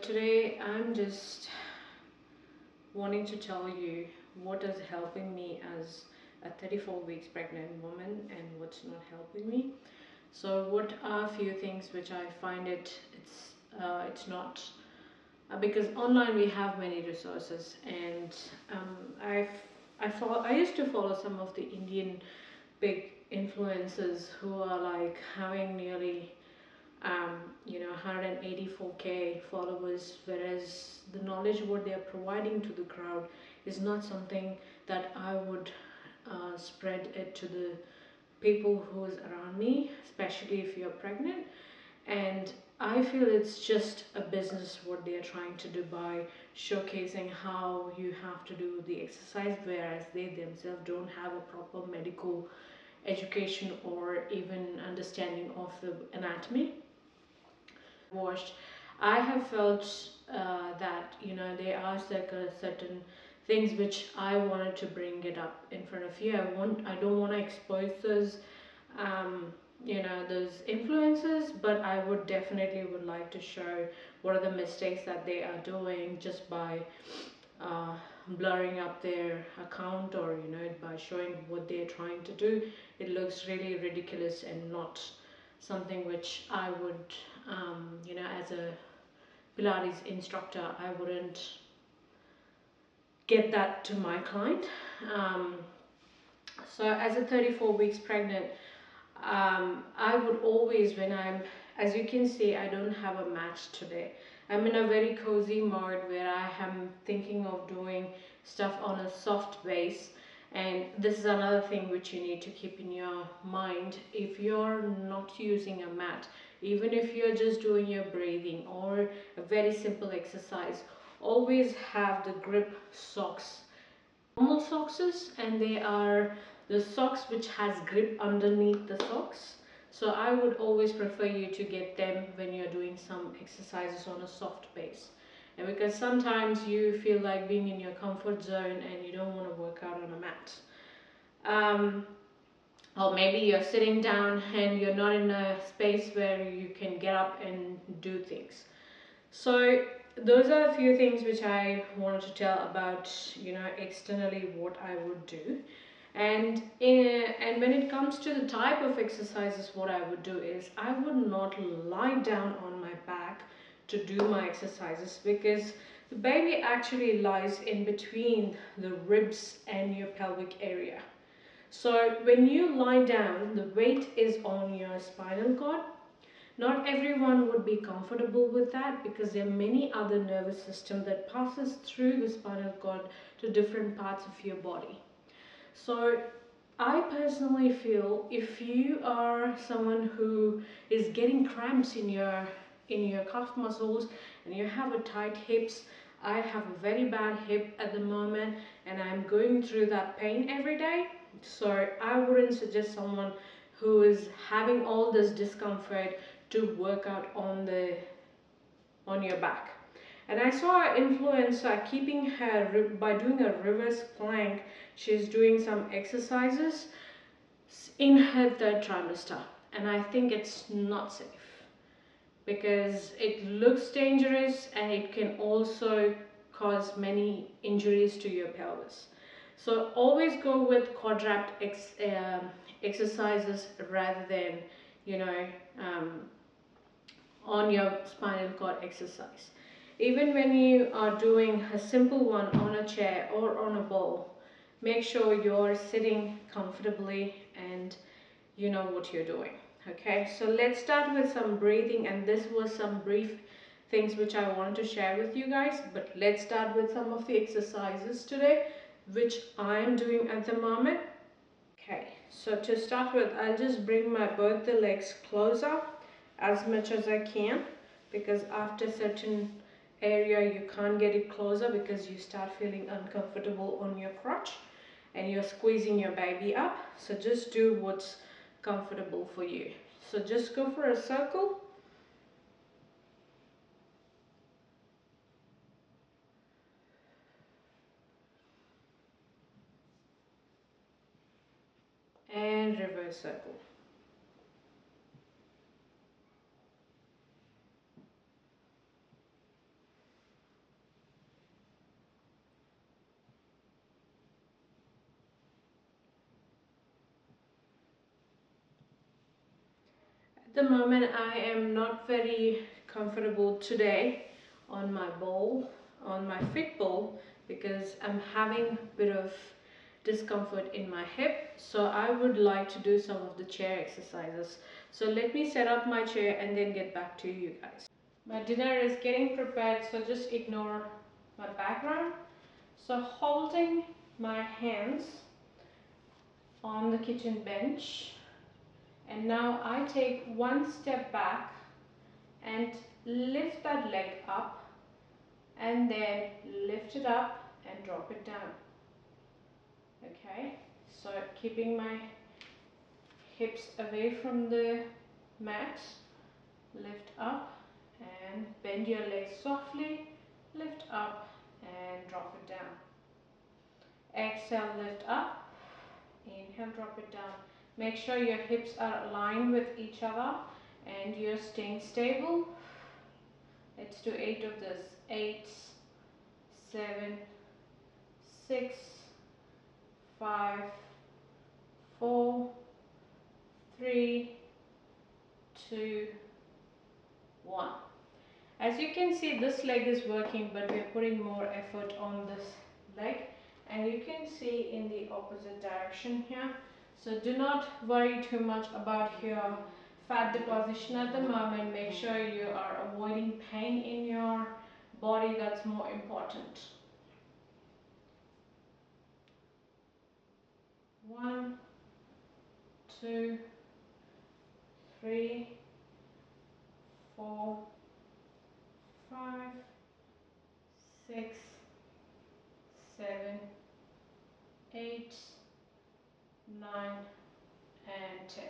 today I'm just wanting to tell you what is helping me as a 34 weeks pregnant woman and what's not helping me. So what are a few things which I find it's not because online we have many resources, and I used to follow some of the Indian big influencers who are like having nearly 184k followers, whereas the knowledge what they are providing to the crowd is not something that I would spread it to the people who's around me, especially if you're pregnant. And I feel it's just a business what they are trying to do by showcasing how you have to do the exercise, whereas they themselves don't have a proper medical education or even understanding of the anatomy. Watched, I have felt that they asked like certain things which I wanted to bring it up in front of you. I don't want to expose those those influences, but I would definitely would like to show what are the mistakes that they are doing just by blurring up their account, or by showing what they're trying to do. It looks really ridiculous and not something which I would as a Pilates instructor, I wouldn't get that to my client. So as a 34 weeks pregnant, I would always, when I'm, as you can see, I don't have a match today. I'm in a very cozy mode where I am thinking of doing stuff on a soft base. And this is another thing which you need to keep in your mind. If you're not using a mat, even if you're just doing your breathing or a very simple exercise, always have the grip socks. Normal socks, and they are the socks which has grip underneath the socks. So I would always prefer you to get them when you're doing some exercises on a soft base. And because sometimes you feel like being in your comfort zone and you don't want to work out on a mat. Or maybe you're sitting down and you're not in a space where you can get up and do things. So those are a few things which I wanted to tell about, externally what I would do. And when it comes to the type of exercises, what I would do is I would not lie down on my back to do my exercises, because the baby actually lies in between the ribs and your pelvic area. So when you lie down, the weight is on your spinal cord. Not everyone would be comfortable with that, because there are many other nervous system that passes through the spinal cord to different parts of your body. So I personally feel if you are someone who is getting cramps in your calf muscles and you have a tight hips, I have a very bad hip at the moment and I'm going through that pain every day. So I wouldn't suggest someone who is having all this discomfort to work out on your back. And I saw an influencer keeping her, by doing a reverse plank, she's doing some exercises in her third trimester, and I think it's not safe because it looks dangerous and it can also cause many injuries to your pelvis. So always go with quadrat exercises rather than on your spinal cord exercise. Even when you are doing a simple one on a chair or on a ball, make sure you're sitting comfortably and you know what you're doing. Okay, so let's start with some breathing, and this was some brief things which I wanted to share with you guys, but let's start with some of the exercises today which I am doing at the moment. Okay, so to start with, I'll just bring my both the legs closer as much as I can, because after certain area you can't get it closer because you start feeling uncomfortable on your crotch and you're squeezing your baby up. So just do what's comfortable for you. So just go for a circle. And reverse circle. the moment I am not very comfortable today on my bowl, on my fit bowl, because I'm having a bit of discomfort in my hip, so I would like to do some of the chair exercises. So let me set up my chair and then get back to you guys. My dinner is getting prepared, so just ignore my background. So holding my hands on the kitchen bench, and now I take one step back and lift that leg up, and then lift it up and drop it down. Okay, so keeping my hips away from the mat, lift up and bend your legs softly, lift up and drop it down. Exhale, lift up, inhale, drop it down. Make sure your hips are aligned with each other and you're staying stable. Let's do 8 of this. 8, 7, 6, 5, 4, 3, 2, 1. As you can see, this leg is working, but we're putting more effort on this leg, and you can see in the opposite direction here. So do not worry too much about your fat deposition at the moment. Make sure you are avoiding pain in your body. That's more important. 1, 2, 3, 4, 5, 6, 7, 8, 9, and 10.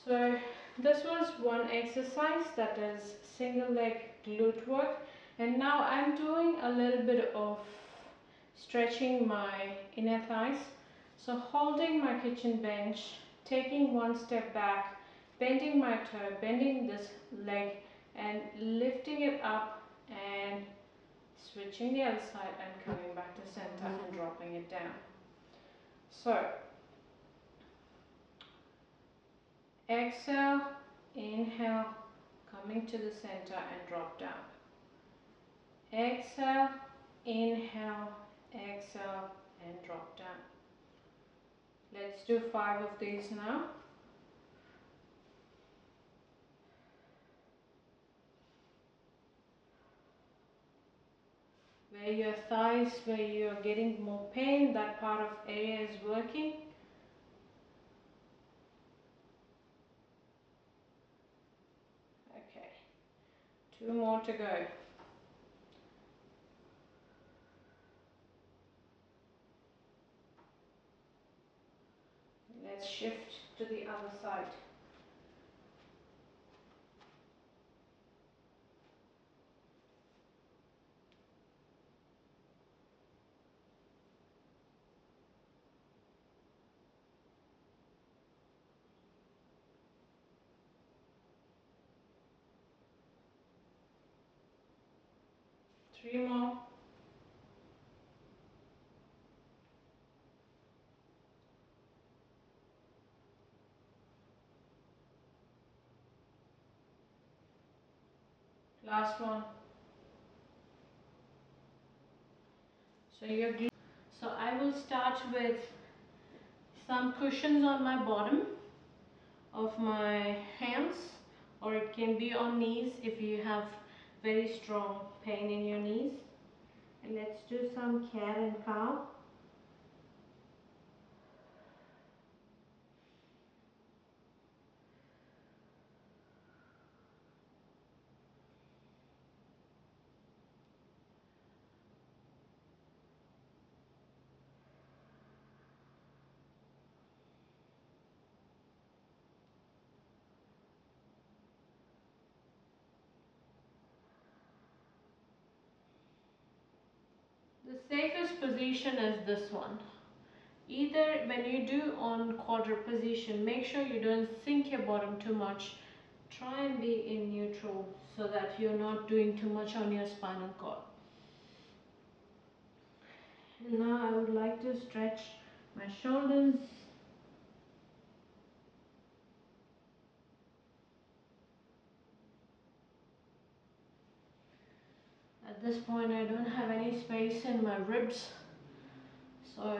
So this was one exercise, that is single leg glute work, and now I'm doing a little bit of stretching my inner thighs. So holding my kitchen bench, taking one step back, bending my toe, bending this leg and lifting it up and switching the other side and coming back to center and dropping it down. So exhale, inhale, coming to the center and drop down. Exhale, inhale, exhale and drop down. Let's do 5 of these now. Where your thighs, where you're getting more pain, that part of area is working. Okay, 2 more to go. Let's shift to the other side. Three more. Last one. So I will start with some cushions on my bottom of my hands, or it can be on knees if you have very strong pain in your knees. And let's do some cat and cow. The safest position is this one. Either when you do on quadruped position, make sure you don't sink your bottom too much. Try and be in neutral so that you're not doing too much on your spinal cord. And now I would like to stretch my shoulders. At this point I don't have any space in my ribs, so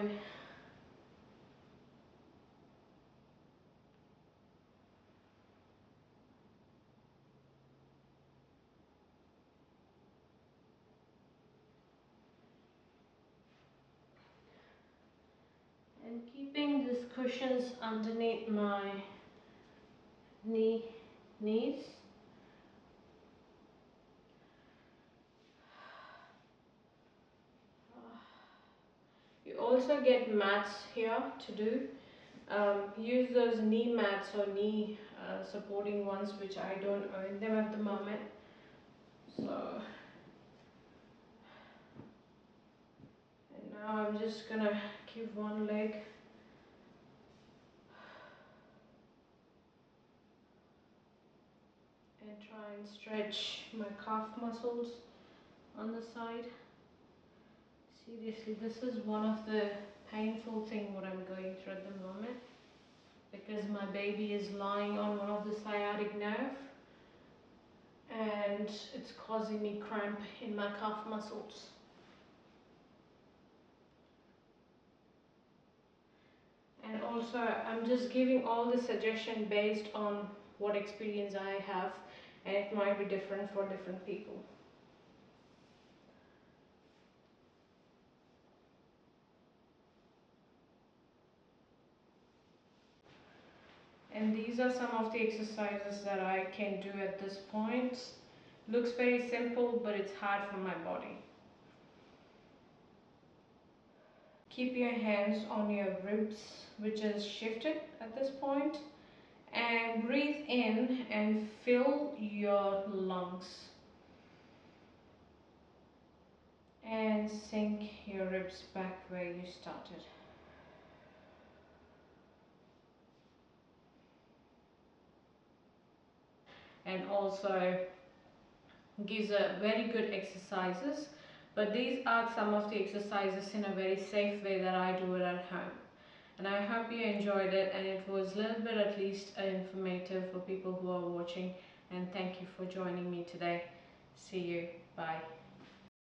and keeping these cushions underneath my knees. You also get mats here to do. Use those knee mats or knee supporting ones, which I don't own them at the moment. So, and now I'm just gonna give one leg and try and stretch my calf muscles on the side. Seriously, this is one of the painful thing what I'm going through at the moment, because my baby is lying on one of the sciatic nerve and it's causing me cramp in my calf muscles. And also I'm just giving all the suggestion based on what experience I have, and it might be different for different people. And these are some of the exercises that I can do at this point. Looks very simple, but it's hard for my body. Keep your hands on your ribs, which is shifted at this point, and breathe in and fill your lungs. And sink your ribs back where you started. And also gives a very good exercises, but these are some of the exercises in a very safe way that I do it at home. And I hope you enjoyed it, and it was a little bit at least informative for people who are watching. And thank you for joining me today. See you. Bye.